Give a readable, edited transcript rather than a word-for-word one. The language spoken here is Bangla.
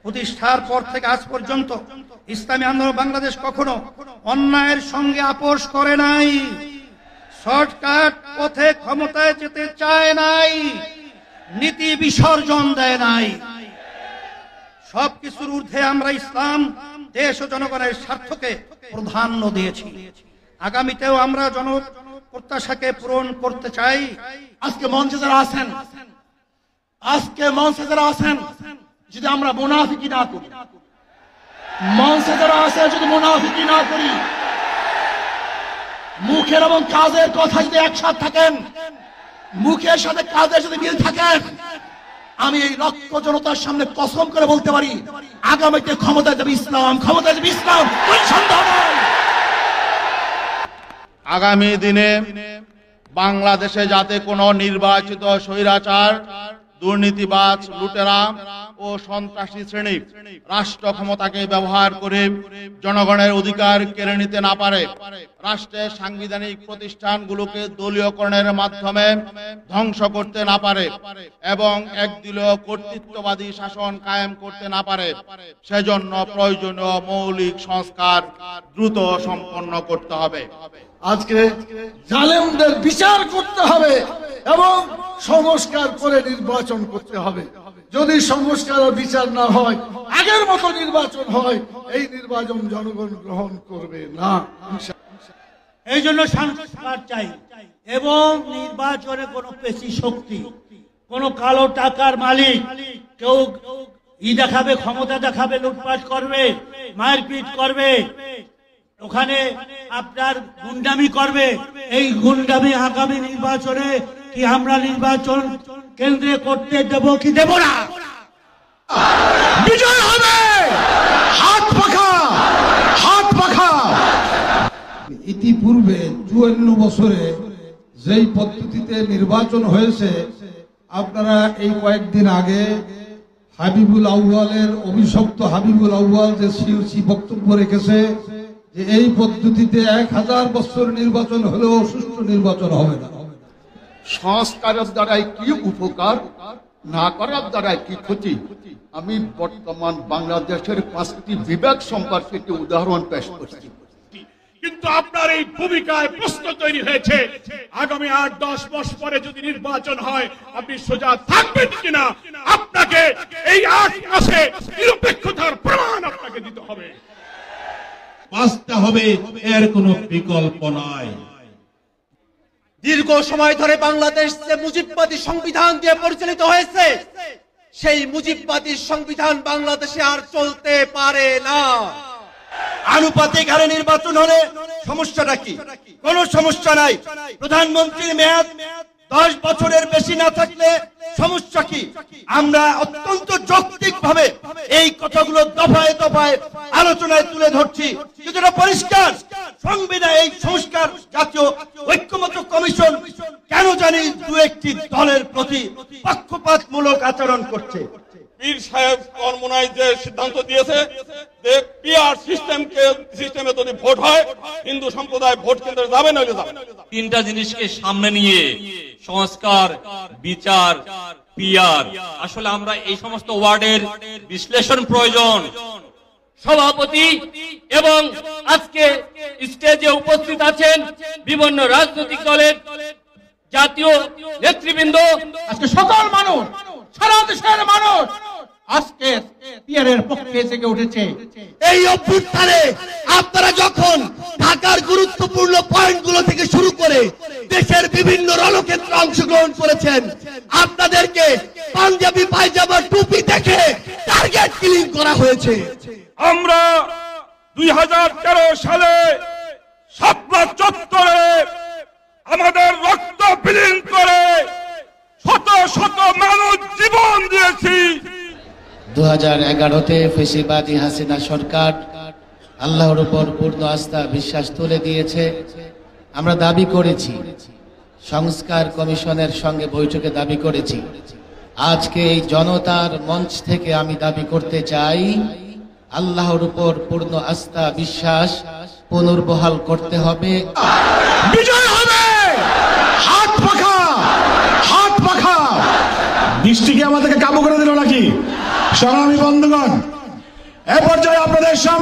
প্রতিষ্ঠার পর থেকে আজ পর্যন্ত ইসলামী আন্দোলন বাংলাদেশ কখনো অন্যায়ের সঙ্গে আপোষ করে নাই, শর্টকাট পথে ক্ষমতায় যেতে চায় নাই, নীতি বিসর্জন দেয় নাই। সবকিছুর ঊর্ধ্বে আমরা ইসলাম, দেশ ও জনগণের স্বার্থকে প্রাধান্য দিয়েছি। আগামীতেও আমরা প্রত্যাশাকে পূরণ করতে চাই। আজকে মঞ্চে যারা আছেন যদি আমরা মুনাফিকি না করি, মঞ্চে যারা আছে যদি মুনাফিকি না করি, মুখের এবং কাজের কথা যদি একসাথে থাকেন, মুখের সাথে কাজের যদি মিল থাকেন, আমি এই লক্ষ জনতার সামনে কসম করে বলতে পারি আগামীতে ক্ষমতায় যাবে ইসলাম, ক্ষমতায় যাবে ইসলাম, কোনো সন্দেহ নাই। আগামী দিনে বাংলাদেশে যাতে কোনো নির্বাচিত স্বৈরাচার, দুর্নীতিবাজ, লুটেরা ও সন্ত্রাসী শ্রেণী রাষ্ট্র ক্ষমতাকে ব্যবহার করে জনগণের অধিকার কেড়ে নিতে না পারে, রাষ্ট্রের সাংবিধানিক প্রতিষ্ঠানগুলোকে দলীয়করণের মাধ্যমে ধ্বংস করতে না পারে এবং একদলীয় কর্তৃত্ববাদী শাসন কায়েম করতে না পারে, সেজন্য প্রয়োজনীয় মৌলিক সংস্কার দ্রুত সম্পন্ন করতে হবে। আজকে জালেমদের বিচার করতে হবে এবং সংস্কার করে নির্বাচন করতে হবে। যদি সংস্কার ও বিচার না হয়, আগের মতো নির্বাচন হয়, এই নির্বাচন জনগণ গ্রহণ করবে না। এই জন্য সংস্কার চাই এবং নির্বাচনে কোনো পেশি শক্তি, কোনো কালো টাকার মালিক কেউ দেখাবে, ক্ষমতা দেখাবে, লুটপাট করবে, মারপিট করবে, ওখানে আপনার গুন্ডামি করবে। এই গুন্ডামি আগামী নির্বাচনে কি আমরা নির্বাচন কেন্দ্রে করতে দেব কি দেব না? বিজয় হবে হাত পাখা। ইতিপূর্বে 54 বছরে যেই পদ্ধতিতে নির্বাচন হয়েছে, আপনারা এই কয়েকদিন আগে হাবিবুল আউয়ালের অভিশপ্ত হাবিবুল আউয়াল যে সিওসি বক্তব্য রেখেছে যে এই পদ্ধতিতে 1000 বছর নির্বাচন হলেও সুষ্ঠু নির্বাচন হবে না। সংস্কারের দ্বারাই কি উপকার, না করার দ্বারাই কি ক্ষতি, আমি বর্তমান বাংলাদেশের 5টি বিভাগ সম্পর্কে একটি উদাহরণ পেশ করছি। কিন্তু আপনার এই ভূমিকায় প্রশ্ন তৈরি হয়েছে, আগামী 8-10 মাস পরে যদি নির্বাচন হয় আপনি সোজা থাকবেন কিনা? আপনাকে এই 8 মাসে নিরপেক্ষতার প্রমাণ আপনাকে দিতে হবে, বাঁচতে হবে, এর কোনো বিকল্প নাই। দীর্ঘ সময় ধরে বাংলাদেশ যে মুজিববাদী সংবিধান দিয়ে পরিচালিত হয়েছে, সেই মুজিববাদী সংবিধান বাংলাদেশে আর চলতে পারে না। আনুপাতিক হারে নির্বাচন হলে সমস্যাটা কি? কোন সমস্যা নাই। প্রধানমন্ত্রীর মেয়াদ 10 বছরের বেশি না থাকলে সমস্যা কি? আমরা অত্যন্ত যৌক্তিকভাবে এই কথাগুলো দফায় দফায় আলোচনায় তুলে ধরছি। যেটা পরিষ্কার, সংবিধান এই সংস্কার জাতীয় ঐক্যমত্য কমিশন কেন জানি 2-1টি দলের প্রতি পক্ষপাতমূলক আচরণ করছে। পীর সাহেব কর্মনায় যে সিদ্ধান্ত দিয়েছে যে পিআর সিস্টেমে যদি ভোট হয়, হিন্দু সম্প্রদায় ভোট কেন্দ্রে যাবে না যাবে। 3টা জিনিসকে সামনে নিয়ে সংস্কার, বিচার, পিআর, আসলে আমরা এই সমস্ত ওয়ার্ডের বিশ্লেষণ প্রয়োজন। সভাপতি এবং আজকে স্টেজে উপস্থিত আছেন বিভিন্ন রাজনৈতিক দলের জাতীয় নেতৃবৃন্দ, আজকে সকল মানুষ, সারা দেশের মানুষ আজকে পিয়ারের পক্ষে জেগে উঠেছে। এই অভ্যুত্থানে আপনারা যখন ঢাকার গুরুত্বপূর্ণ পয়েন্টগুলো থেকে শুরু করে দেশের বিভিন্ন রণক্ষেত্রে অংশগ্রহণ করেছেন, আপনাদেরকে পাঞ্জাবি পায়জামা টুপি দেখে টার্গেট কিলিং করা হয়েছে। আমরা 2013 সালে শাপলা চত্বরে আমাদের রক্ত বিলীন করে শত শত মানুষ জীবন দিয়েছি। 2011-তে ফেসিবাদী হাসিনা সরকার আল্লাহর উপর পূর্ণ আস্থা বিশ্বাস তুলে দিয়েছে। আমরা দাবি করেছি, সংস্কার কমিশনের সঙ্গে বৈঠকে দাবি করেছি। আজকে এই জনতার মঞ্চ থেকে আমি দাবি করতে চাই, আল্লাহর উপর পূর্ণ আস্থা বিশ্বাস পুনর্বহাল করতে হবে। বিজয় হবে হাত পাখা। বৃষ্টি কি আমাদেরকে কাবু করে দিল নাকি? সংগ্রামী বন্ধুগণ, এ পর্যায়ে আপনাদের সামনে